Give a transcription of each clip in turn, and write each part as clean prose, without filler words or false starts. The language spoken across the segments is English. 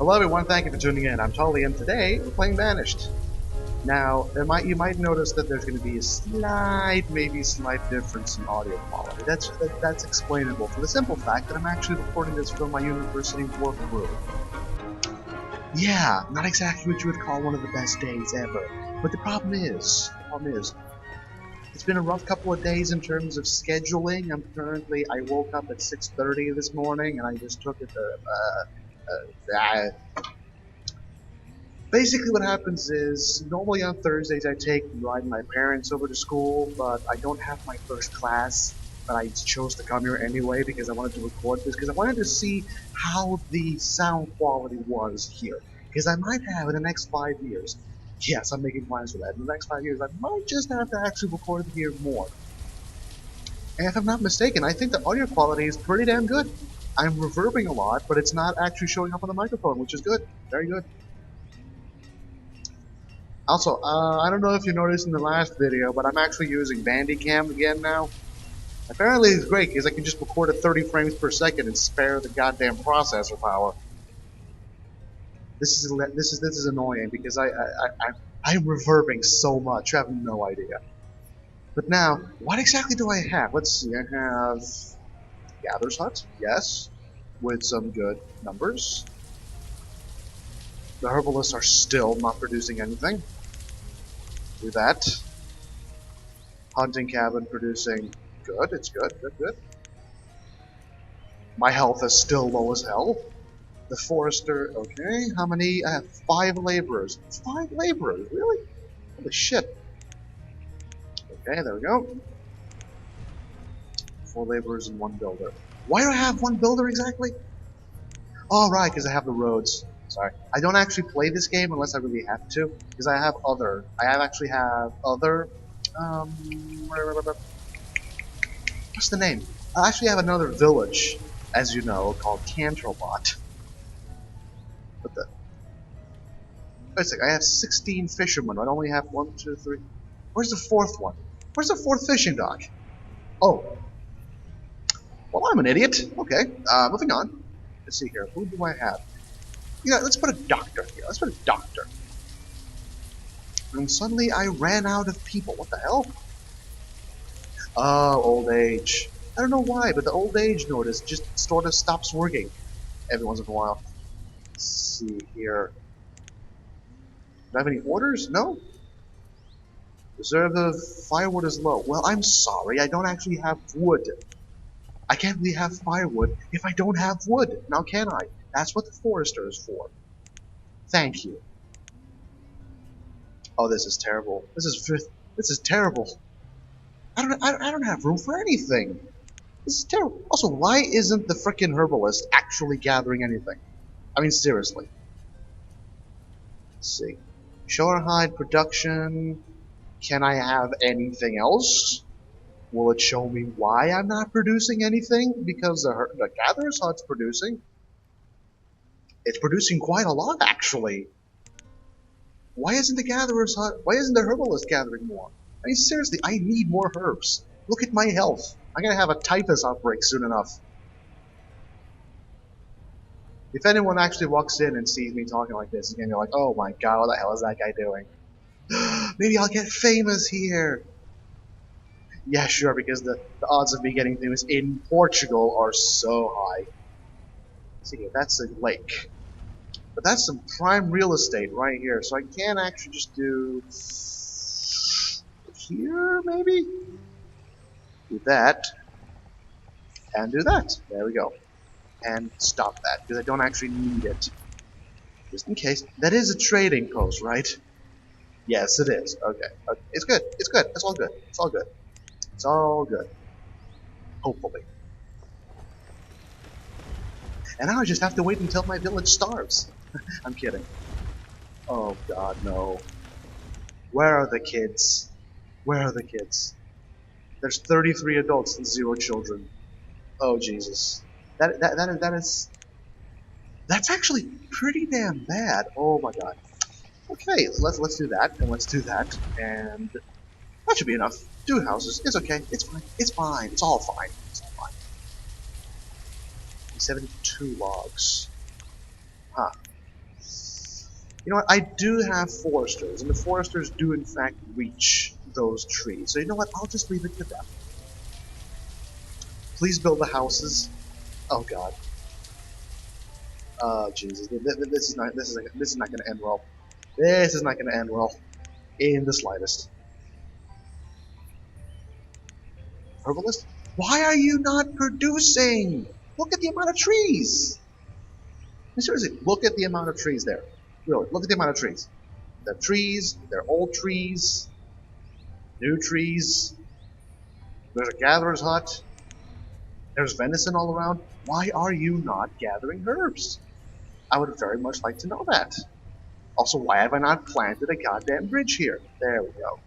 Hello everyone, thank you for tuning in. I'm Tully, and today we're playing Banished. Now, you might notice that there's going to be a maybe slight difference in audio quality. That's explainable for the simple fact that I'm actually recording this from my university work room. Yeah, not exactly what you would call one of the best days ever. But the problem is, it's been a rough couple of days in terms of scheduling. I woke up at 6:30 this morning, and I just took it Basically what happens is, normally on Thursdays I ride my parents over to school, but I don't have my first class, but I chose to come here anyway because I wanted to record this, because I wanted to see how the sound quality was here. Because I might have in the next 5 years, yes, I'm making plans for that, in the next 5 years I might just have to actually record here more. And if I'm not mistaken, I think the audio quality is pretty damn good. I'm reverbing a lot, but it's not actually showing up on the microphone, which is good. Very good. Also, I don't know if you noticed in the last video, but I'm actually using Bandicam again now. Apparently it's great because I can just record at 30 frames per second and spare the goddamn processor power. This is annoying because I'm reverbing so much. I have no idea. But now, what exactly do I have? Let's see. I have Gather's Hut, yes, with some good numbers. The herbalists are still not producing anything. Do that. Hunting cabin producing good. It's good. My health is still low as hell. The forester, okay. How many? I have 5 laborers. 5 laborers, really? Holy shit. Okay, there we go. 4 laborers and 1 builder. Why do I have 1 builder exactly? Oh, right, because I have the roads. Sorry. I don't actually play this game unless I really have to, because I actually have other, what's the name? I actually have another village, as you know, called Cantrobot. What the? Wait a second, I have 16 fishermen. I only have 1, 2, 3. Where's the 4th one? Where's the 4th fishing dock? Oh. Well, I'm an idiot. Okay, moving on. Let's see here. Who do I have? Yeah, let's put a doctor here. Let's put a doctor. And suddenly I ran out of people. What the hell? Oh, old age. I don't know why, but the old age notice just sort of stops working every once in a while. Let's see here. Do I have any orders? No? Reserve of firewood is low. Well, I'm sorry. I don't actually have wood. I can't really have firewood if I don't have wood. Now can I? That's what the forester is for. Thank you. Oh, this is terrible. This is terrible. I don't have room for anything. This is terrible. Also, why isn't the frickin' herbalist actually gathering anything? I mean, seriously. Let's see. Shore hide production. Can I have anything else? Will it show me why I'm not producing anything? Because the gatherer's hut's producing. It's producing quite a lot, actually. Why isn't the herbalist gathering more? I mean, seriously, I need more herbs. Look at my health. I'm gonna have a typhus outbreak soon enough. If anyone actually walks in and sees me talking like this, he's gonna be like, oh my god, what the hell is that guy doing? Maybe I'll get famous here. Yeah, sure, because the odds of me getting famous in Portugal are so high. Let's see, that's a lake. But that's some prime real estate right here, so I can actually just do here, maybe? Do that, and do that. There we go. And stop that, because I don't actually need it. Just in case. That is a trading post, right? Yes, it is. Okay. It's good. It's good. It's all good. It's all good. It's all good. Hopefully. And now I just have to wait until my village starves. I'm kidding. Oh god, no. Where are the kids? Where are the kids? There's 33 adults and 0 children. Oh Jesus. That's actually pretty damn bad. Oh my god. Okay, let's do that, and let's do that, and that should be enough. 2 houses. It's okay. It's fine. It's fine. It's all fine. It's all fine. 72 logs. Huh. You know what? I do have foresters, and the foresters do in fact reach those trees. So you know what? I'll just leave it to them. Please build the houses. Oh God. Oh Jesus. This is not going to end well. This is not going to end well in the slightest. Herbalist? Why are you not producing? Look at the amount of trees. Seriously, look at the amount of trees there. Really, look at the amount of trees. They're trees, they're old trees, new trees. There's a gatherer's hut. There's venison all around. Why are you not gathering herbs? I would very much like to know that. Also, why have I not planted a goddamn bridge here? There we go.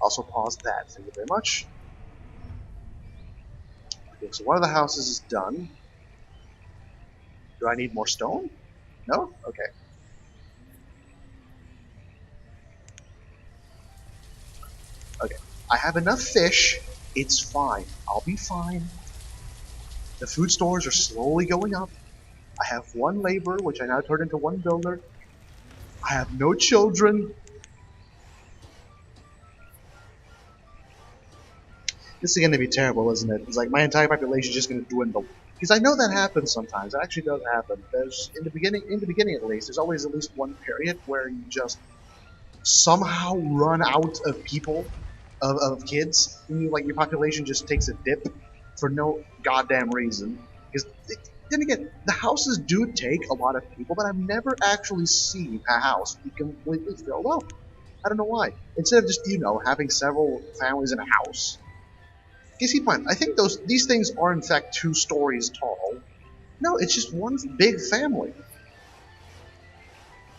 Also, pause that. Thank you very much. Okay, so one of the houses is done. Do I need more stone? No? Okay. Okay. I have enough fish. It's fine. I'll be fine. The food stores are slowly going up. I have one laborer, which I now turned into one builder. I have no children. This is going to be terrible, isn't it? It's like my entire population is just going to dwindle. Because I know that happens sometimes. It actually does happen. There's in the beginning at least, there's always at least one period where you just somehow run out of people, of kids, and your population just takes a dip for no goddamn reason. Because then again, the houses do take a lot of people, but I've never actually seen a house be completely filled up. I don't know why. Instead of just having several families in a house. Keep in mind, I think these things are in fact 2 stories tall. No, it's just one big family.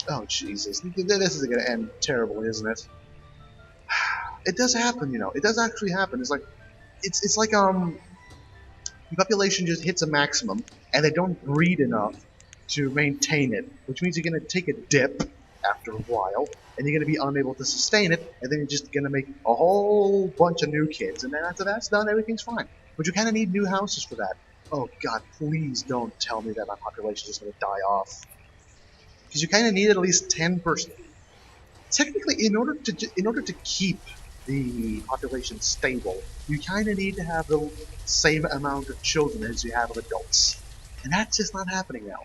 Oh Jesus, this is gonna end terribly, isn't it? It does happen, It does actually happen. It's like the population just hits a maximum, and they don't breed enough to maintain it, which means you're gonna take a dip after a while, and you're going to be unable to sustain it, and then you're just going to make a whole bunch of new kids, and then after that's done, everything's fine. But you kind of need new houses for that. Oh God, please don't tell me that my population is going to die off. Because you kind of need at least 10%. Technically, in order to keep the population stable, you kind of need to have the same amount of children as you have of adults. And that's just not happening now.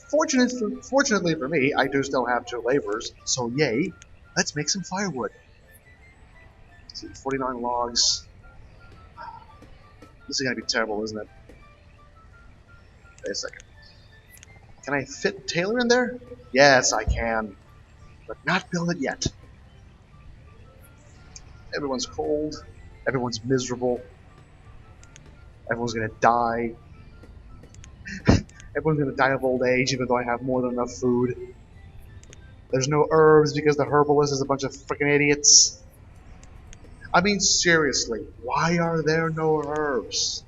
Fortunately for me, I do still have 2 laborers, so yay, let's make some firewood. Let's see, 49 logs. This is gonna be terrible, isn't it? Wait a second. Can I fit Taylor in there? Yes, I can. But not build it yet. Everyone's cold. Everyone's miserable. Everyone's gonna die. Everyone's gonna die of old age, even though I have more than enough food. There's no herbs because the herbalist is a bunch of freaking idiots. I mean, seriously, why are there no herbs?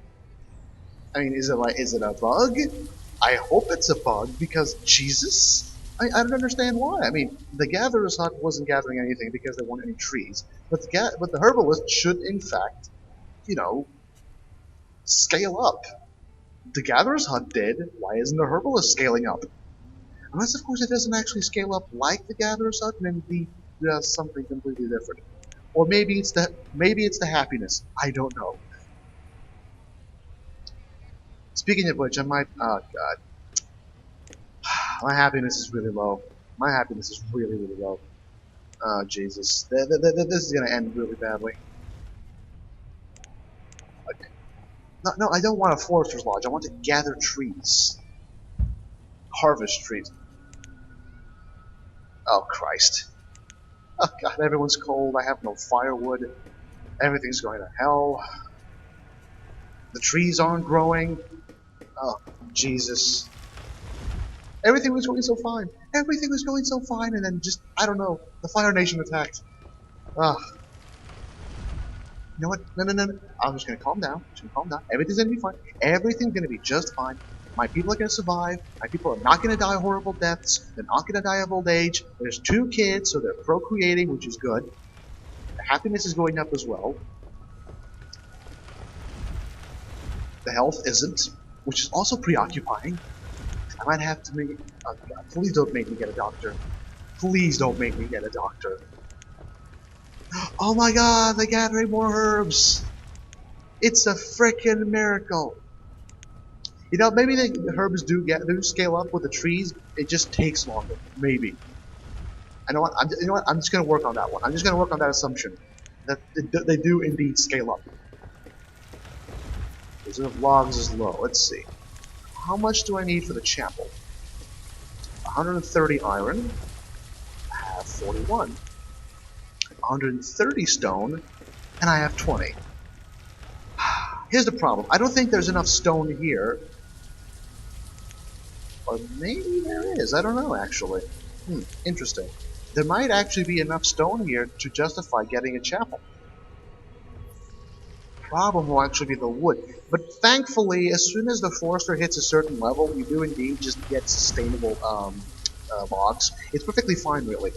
I mean, is it a bug? I hope it's a bug because Jesus, I don't understand why. I mean, the gatherer's hut wasn't gathering anything because there weren't any trees, but the herbalist should in fact, scale up. The gatherer's hut did. Why isn't the herbalist scaling up? Unless, of course, it doesn't actually scale up like the gatherer's hut, and then it does something completely different. Or maybe it's the happiness. I don't know. Speaking of which, I might. Oh God, my happiness is really low. My happiness is really, really low. Oh Jesus, this is gonna end really badly. No, I don't want a forester's lodge. I want to gather trees. Harvest trees. Oh, Christ. Oh, God, everyone's cold. I have no firewood. Everything's going to hell. The trees aren't growing. Oh, Jesus. Everything was going so fine. Everything was going so fine, and then just, I don't know, the Fire Nation attacked. Ugh. You know what? No. I'm just gonna calm down. Everything's gonna be fine. Everything's gonna be just fine. My people are gonna survive. My people are not gonna die horrible deaths. They're not gonna die of old age. There's 2 kids, so they're procreating, which is good. The happiness is going up as well. The health isn't, which is also preoccupying. I might have to make... Oh god, please don't make me get a doctor. Please don't make me get a doctor. Oh my god, they're gathering more herbs! It's a frickin' miracle! You know, maybe the herbs do scale up with the trees, it just takes longer. Maybe. I know what, you know what, I'm just gonna work on that one. I'm just gonna work on that assumption. That they do indeed scale up. Reserve of logs is low. Let's see. How much do I need for the chapel? 130 iron. I have 41. 130 stone, and I have 20. Here's the problem. I don't think there's enough stone here. Or maybe there is. I don't know, actually. Interesting. There might actually be enough stone here to justify getting a chapel. Problem will actually be the wood. But thankfully, as soon as the forester hits a certain level, you do indeed just get sustainable logs. It's perfectly fine, really.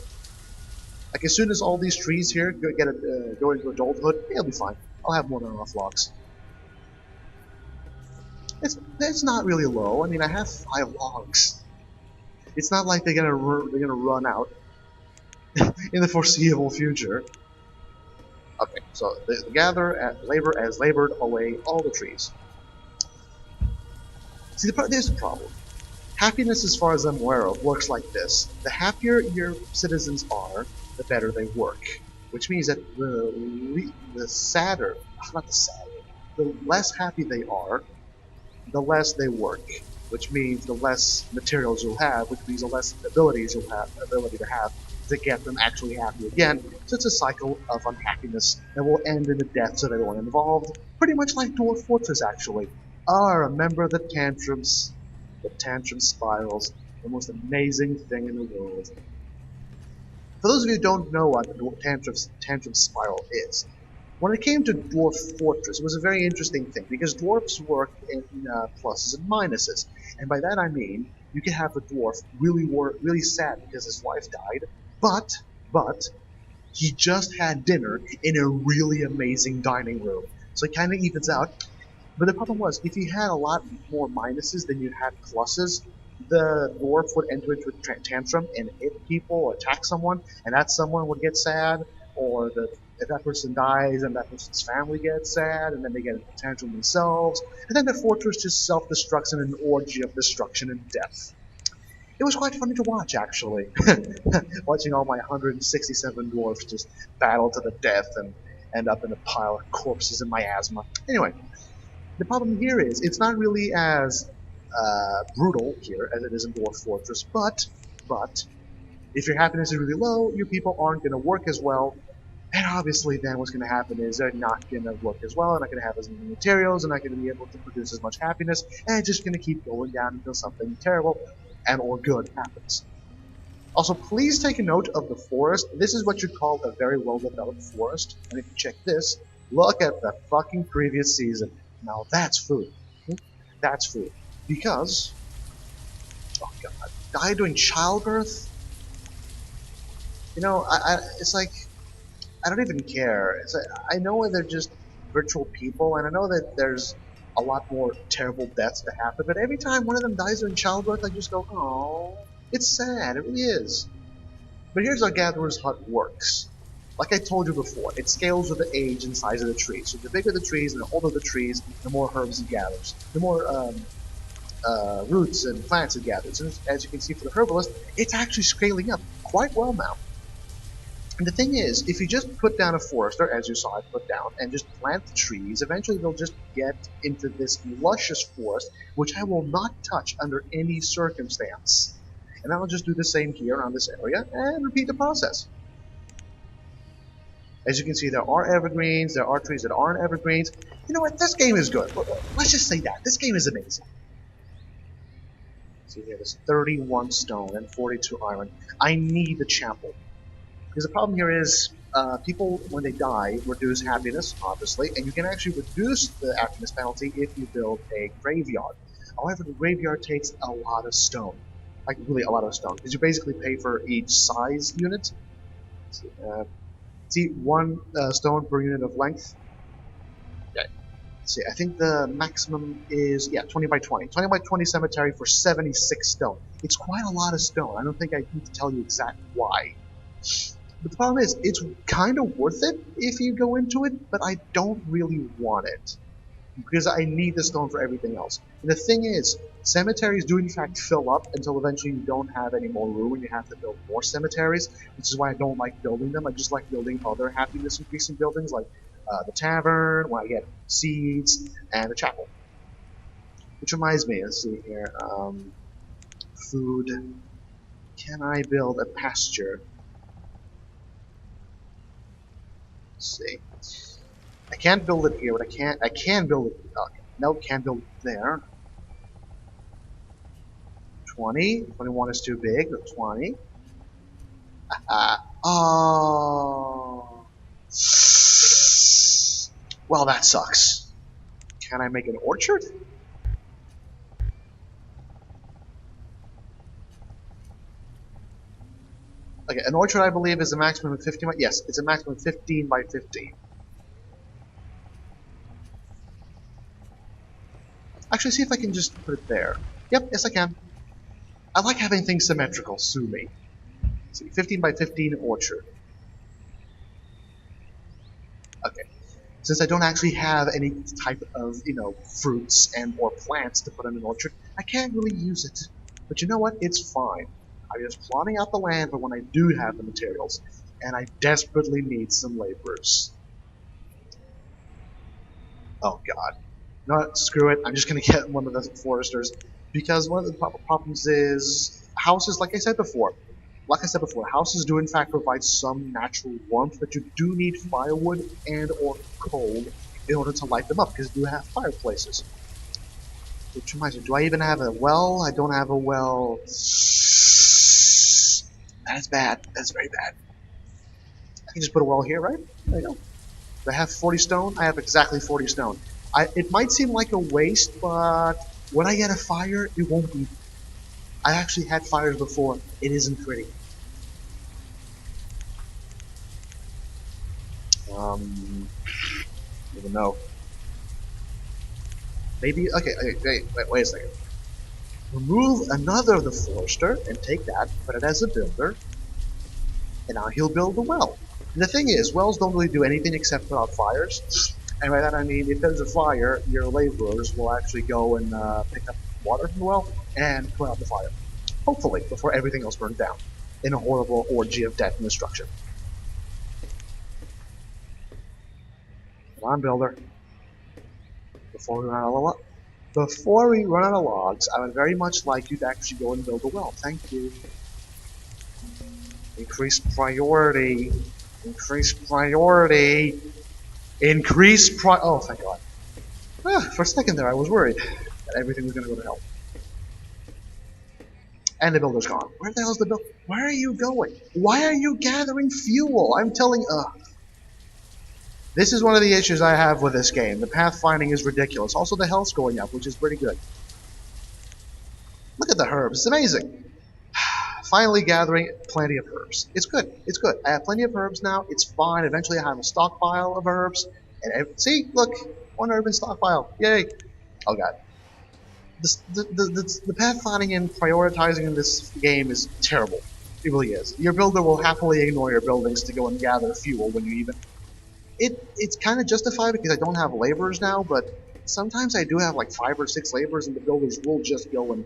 Like, as soon as all these trees here go into adulthood, it'll be fine. I'll have more than enough logs. It's not really low. I mean, I have 5 logs. It's not like they're gonna run out in the foreseeable future. Okay, so they gather at labor as labored away all the trees. See, there's the problem. Happiness, as far as I'm aware of, works like this. The happier your citizens are, the better they work. Which means that the less happy they are, the less they work. Which means the less materials you'll have, which means the less ability to have to get them actually happy again. So it's a cycle of unhappiness that will end in the deaths of everyone involved. Pretty much like Dwarf Fortress, actually. Remember the tantrums. The tantrum spirals. The most amazing thing in the world. For those of you who don't know what the tantrum spiral is, when it came to Dwarf Fortress, it was a very interesting thing, because dwarfs work in pluses and minuses. And by that I mean, you can have a dwarf really sad because his wife died, but he just had dinner in a really amazing dining room. So it kind of evens out. But the problem was, if you had a lot more minuses than you had pluses, the dwarf would enter into a tantrum and hit people or attack someone, and that someone would get sad, or if that person dies, and that person's family gets sad, and then they get into a tantrum themselves, and then the fortress just self-destructs in an orgy of destruction and death. It was quite funny to watch, actually. Watching all my 167 dwarfs just battle to the death and end up in a pile of corpses in miasma. Anyway, the problem here is, it's not really as brutal here as it is in Dwarf Fortress, but if your happiness is really low, your people aren't going to work as well, and obviously then what's going to happen is they're not going to work as well, they're not going to have as many materials, they're not going to be able to produce as much happiness, and it's just going to keep going down until something terrible and or good happens. Also, please take a note of the forest. This is what you call a very well-developed forest, and if you check this, look at the fucking previous season. Now that's food. That's food. Because, oh god, die doing childbirth? You know, it's like, I don't even care. It's like, I know they're just virtual people, and I know that there's a lot more terrible deaths to happen, but every time one of them dies during childbirth, I just go, oh, it's sad, it really is. But here's how Gatherer's Hut works. Like I told you before, it scales with the age and size of the tree. So the bigger the trees and the older the trees, the more herbs it gathers. The more roots and plants it gathers. And as you can see for the herbalist, it's actually scaling up quite well now. And the thing is, if you just put down a forester, as you saw it put down, and just plant the trees, eventually they'll just get into this luscious forest, which I will not touch under any circumstance. And I'll just do the same here around this area, and repeat the process. As you can see, there are evergreens, there are trees that aren't evergreens. You know what, this game is good. Let's just say that. This game is amazing. See here, there's 31 stone and 42 iron. I need the chapel. Because the problem here is, people, when they die, reduce happiness, obviously, and you can actually reduce the happiness penalty if you build a graveyard. However, the graveyard takes a lot of stone. Like, really a lot of stone, because you basically pay for each size unit. See, 1 stone per unit of length. Okay. See, I think the maximum is, yeah, 20 by 20. 20 by 20 cemetery for 76 stone. It's quite a lot of stone. I don't think I need to tell you exactly why. But the problem is, it's kind of worth it if you go into it, but I don't really want it. Because I need the stone for everything else. And the thing is, cemeteries do in fact fill up until eventually you don't have any more room and you have to build more cemeteries, which is why I don't like building them. I just like building other happiness increasing buildings like the tavern, where I get seeds, and the chapel. Which reminds me, let's see here, food. Can I build a pasture? Let's see. I can't build it here, but I can build it. No, can't build it there. 20. 21 is too big. 20. Oh. Well, that sucks. Can I make an orchard? Okay, an orchard I believe is a maximum of 15 by, yes, it's a maximum of 15 by 15. Actually, see if I can just put it there. Yep, yes I can. I like having things symmetrical, sue me. See, 15 by 15 orchard. Okay. Since I don't actually have any type of, fruits and or plants to put in an orchard, I can't really use it. But you know what? It's fine. I'm just plotting out the land for when I do have the materials, and I desperately need some laborers. Oh god. No, screw it. I'm just gonna get one of the foresters, because one of the problems is houses, like I said before, houses do in fact provide some natural warmth, but you do need firewood and or coal in order to light them up, because you do have fireplaces. Which reminds me, do I even have a well? I don't have a well. That's bad. That's very bad. I can just put a well here, right? There you go. Do I have 40 stone? I have exactly 40 stone. It might seem like a waste, but when I get a fire, it won't be. I actually had fires before. It isn't pretty. I don't even know. Maybe, okay, wait a second. Remove another of the forester and take that, put it as a builder, and now he'll build the well. And the thing is, wells don't really do anything except put out fires. And by that I mean, if there's a fire, your laborers will actually go and pick up water from the well and put out the fire. Hopefully, before everything else burns down in a horrible orgy of death and destruction. Come on, builder. Before we run out of logs, I would very much like you to actually go and build a well. Thank you. Increase priority. Increase priority. Oh, thank God. For a second there, I was worried that everything was going to go to hell. And the builder's gone. Where the hell's the builder? Where are you going? Why are you gathering fuel? I'm telling. This is one of the issues I have with this game. The pathfinding is ridiculous. Also, the health's going up, which is pretty good. Look at the herbs. It's amazing. Finally gathering plenty of herbs. It's good. It's good. I have plenty of herbs now. It's fine. Eventually, I have a stockpile of herbs. And see, look, one herb in stockpile. Yay! Oh god. The pathfinding and prioritizing in this game is terrible. It really is. Your builder will happily ignore your buildings to go and gather fuel when you even. It's kind of justified because I don't have laborers now, but sometimes I do have like 5 or 6 laborers, and the builders will just go and,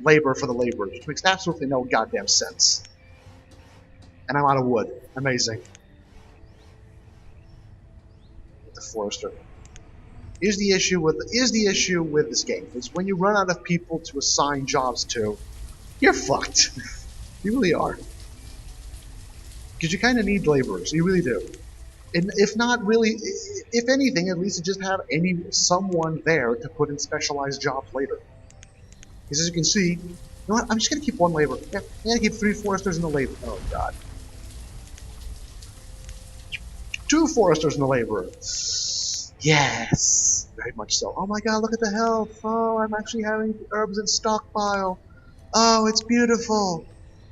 labor for the laborers, which makes absolutely no goddamn sense. And I'm out of wood. Amazing. The forester. Here's the issue with this game is when you run out of people to assign jobs to, you're fucked. You really are. Because you kind of need laborers. You really do. And if not really, if anything, at least you just have someone there to put in specialized jobs later. Because as you can see, you know what? I'm just gonna keep one laborer. Yeah, I'm gonna keep 3 foresters in the labor. Oh god. 2 foresters in the laborer. Yes, very much so. Oh my god, look at the health. Oh, I'm actually having herbs in stockpile. Oh, it's beautiful.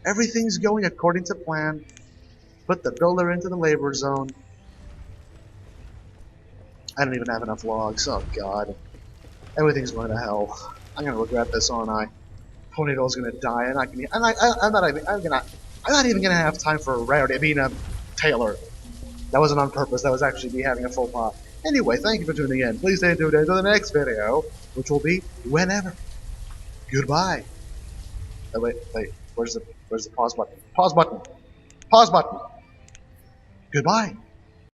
Everything's going according to plan. Put the builder into the labor zone. I don't even have enough logs. Oh god. Everything's going to hell. I'm gonna regret this, aren't I? Ponytail's gonna die, and I'm not even gonna have time for a rarity. I mean, Taylor. That wasn't on purpose. That was actually me having a full pot. Anyway, thank you for tuning in. Please stay tuned into the next video, which will be whenever. Goodbye. Oh, wait. Where's the pause button? Pause button. Pause button. Goodbye.